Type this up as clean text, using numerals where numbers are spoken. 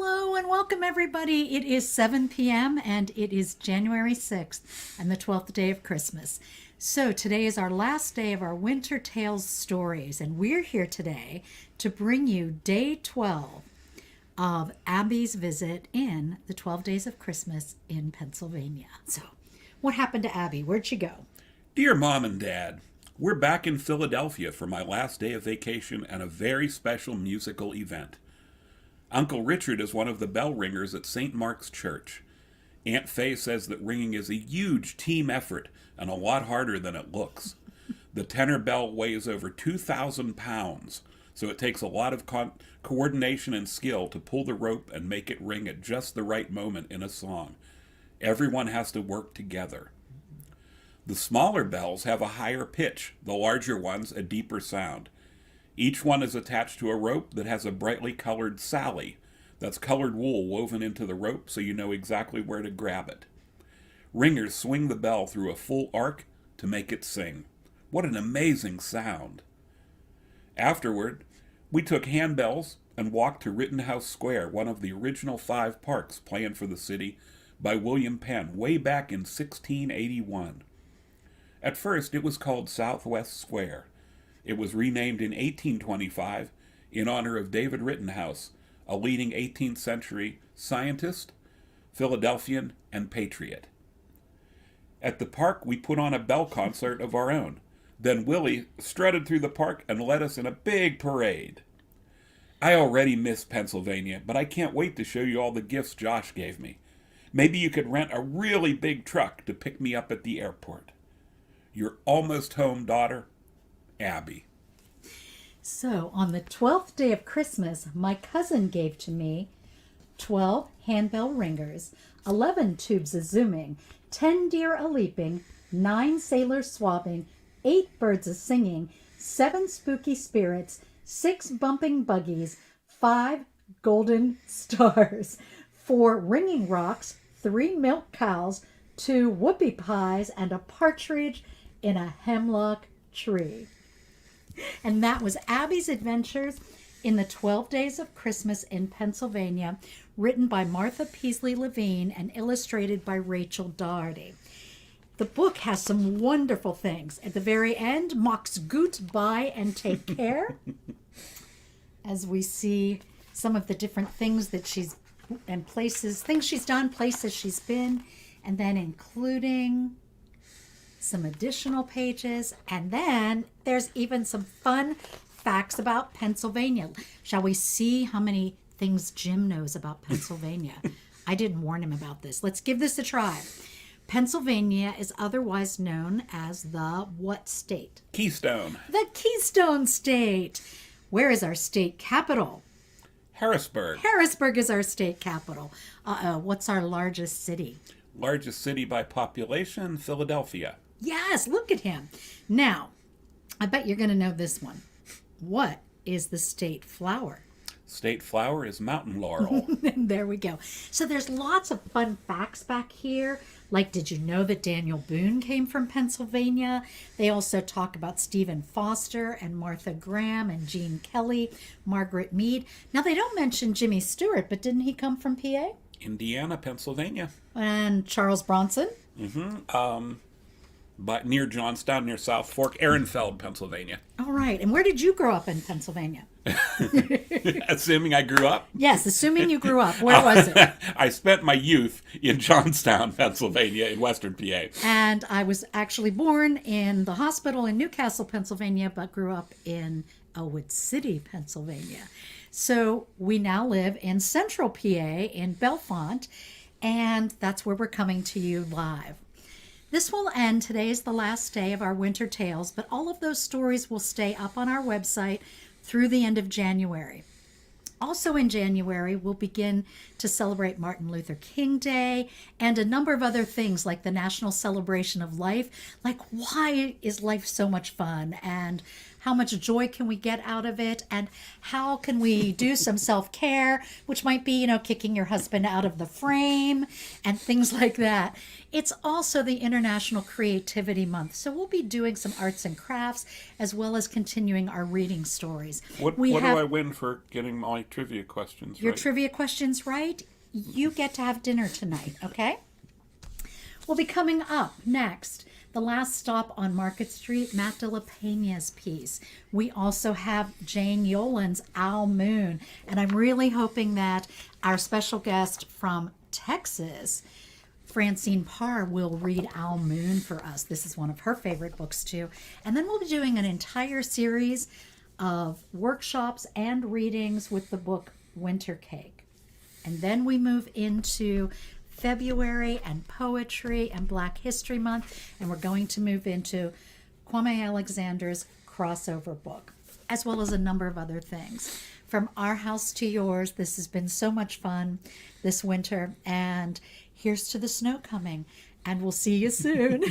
Hello and welcome, everybody. It is 7 p.m. and it is January 6th and the 12th day of Christmas. So today is our last day of our Winter Tales stories, and we're here today to bring you day 12 of Abby's visit in the 12 days of Christmas in Pennsylvania. So what happened to Abby? Where'd she go? Dear Mom and Dad, we're back in Philadelphia for my last day of vacation and a very special musical event. Uncle Richard is one of the bell ringers at St. Mark's Church. Aunt Faye says that ringing is a huge team effort and a lot harder than it looks. The tenor bell weighs over 2,000 pounds, so it takes a lot of coordination and skill to pull the rope and make it ring at just the right moment in a song. Everyone has to work together. The smaller bells have a higher pitch, the larger ones a deeper sound. Each one is attached to a rope that has a brightly colored sally. That's colored wool woven into the rope so you know exactly where to grab it. Ringers swing the bell through a full arc to make it sing. What an amazing sound. Afterward, we took handbells and walked to Rittenhouse Square, one of the original 5 parks planned for the city by William Penn way back in 1681. At first, it was called Southwest Square. It was renamed in 1825 in honor of David Rittenhouse, a leading 18th century scientist, Philadelphian, and patriot. At the park, we put on a bell concert of our own. Then Willie strutted through the park and led us in a big parade. I already miss Pennsylvania, but I can't wait to show you all the gifts Josh gave me. Maybe you could rent a really big truck to pick me up at the airport. You're almost home, daughter. Abby. So, on the 12th day of Christmas, my cousin gave to me 12 handbell ringers, 11 tubes a zooming, 10 deer a leaping, 9 sailors swabbing, 8 birds a singing, 7 spooky spirits, 6 bumping buggies, 5 golden stars, 4 ringing rocks, 3 milk cows, 2 whoopie pies, and a partridge in a hemlock tree. And that was Abby's Adventures in the 12 Days of Christmas in Pennsylvania, written by Martha Peasley Levine and illustrated by Rachel Doherty. The book has some wonderful things. At the very end, Mox gut bye and take care, as we see some of the different things that she's, and places, things she's done, places she's been, and then including some additional pages, and then there's even some fun facts about Pennsylvania. Shall we see how many things Jim knows about Pennsylvania? I didn't warn him about this. Let's give this a try. Pennsylvania is otherwise known as the what state? Keystone. The Keystone State. Where is our state capital? Harrisburg. Harrisburg is our state capital. What's our largest city? Largest city by population, Philadelphia. Yes, look at him. Now, I bet you're going to know this one. What is the state flower? State flower is mountain laurel. There we go. So there's lots of fun facts back here. Like, did you know that Daniel Boone came from Pennsylvania? They also talk about Stephen Foster and Martha Graham and Gene Kelly, Margaret Mead. Now, they don't mention Jimmy Stewart, but didn't he come from PA? Indiana, Pennsylvania. And Charles Bronson? But near Johnstown, near South Fork, Ehrenfeld, Pennsylvania. All right. And where did you grow up in Pennsylvania? Assuming I grew up? Yes, assuming you grew up. Where was it? I spent my youth in Johnstown, Pennsylvania, in western PA. And I was actually born in the hospital in Newcastle, Pennsylvania, but grew up in Elwood City, Pennsylvania. So we now live in central PA in Bellefonte, and that's where we're coming to you live. This will end. Today is the last day of our Winter Tales, but all of those stories will stay up on our website through the end of January. Also in January, we'll begin to celebrate Martin Luther King Day and a number of other things like the National Celebration of Life, like why is life so much fun, and how much joy can we get out of it, and how can we do some self-care, which might be, kicking your husband out of the frame and things like that. It's also the International Creativity Month, so we'll be doing some arts and crafts as well as continuing our reading stories. What do I win for getting my trivia questions right? Your trivia questions right? You get to have dinner tonight, okay? We'll be coming up next. The Last Stop on Market Street, Matt de la Peña's piece. We also have Jane Yolen's Owl Moon. And I'm really hoping that our special guest from Texas, Francine Parr, will read Owl Moon for us. This is one of her favorite books too. And then we'll be doing an entire series of workshops and readings with the book Winter Cake. And then we move into February and poetry and Black History Month, and we're going to move into Kwame Alexander's crossover book, as well as a number of other things. From our house to yours, this has been so much fun this winter, and here's to the snow coming, and we'll see you soon.